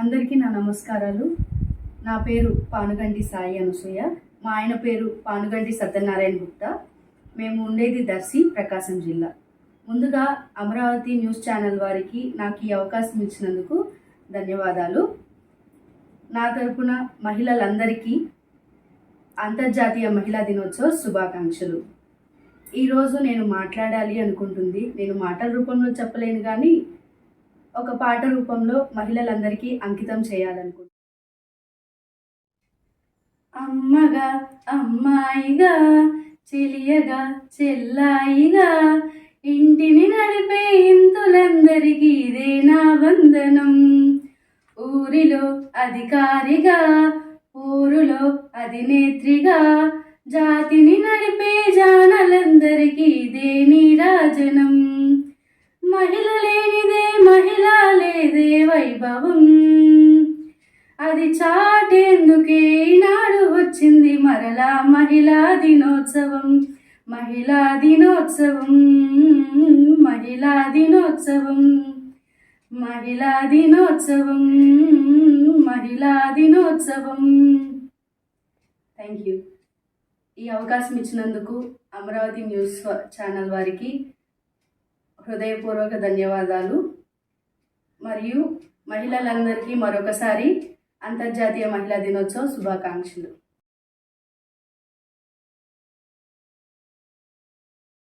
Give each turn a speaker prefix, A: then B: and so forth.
A: అందరికీ నా నమస్కారాలు. నా పేరు పానుగంటి సాయి అనసూయ. మా ఆయన పేరు పానుగంటి సత్యనారాయణ గుప్తా. మేము ఉండేది దర్శి, ప్రకాశం జిల్లా. ముందుగా అమరావతి న్యూస్ ఛానల్ వారికి నాకు ఈ అవకాశం ఇచ్చినందుకు ధన్యవాదాలు. నా తరపున మహిళలందరికీ అంతర్జాతీయ మహిళా దినోత్సవ శుభాకాంక్షలు. ఈరోజు నేను మాట్లాడాలి అనుకుంటుంది, నేను మాటల రూపంలో చెప్పలేను కానీ ఒక పాట రూపంలో మహిళలందరికీ అంకితం చేయాలనుకుంటున్నాను. అమ్మగా అమ్మాయిగా, చెలియగా చెల్లాయిగా, ఇంటిని నడిపే ఇంతులందరికీ ఇదే నా వందనం. ఊరిలో అధికారిగా, ఊరులో అధినేత్రిగా, జాతిని నడిపే జానలందరికీ ఇదే నీరాజనం. మహిళ లేనిదే మహిళ లేదే వైభవం, అది చాటేందుకే ఈనాడు వచ్చింది మరలా మహిళా దినోత్సవం. మహిళా దినోత్సవం, మహిళా దినోత్సవం, మహిళా దినోత్సవం, మహిళా దినోత్సవం. Thank you. ఈ అవకాశం ఇచ్చినందుకు అమరావతి న్యూస్ ఛానల్ వారికి హృదయపూర్వక ధన్యవాదాలు. మరియు మహిళలందరికీ మరొకసారి అంతర్జాతీయ మహిళా దినోత్సవ శుభాకాంక్షలు.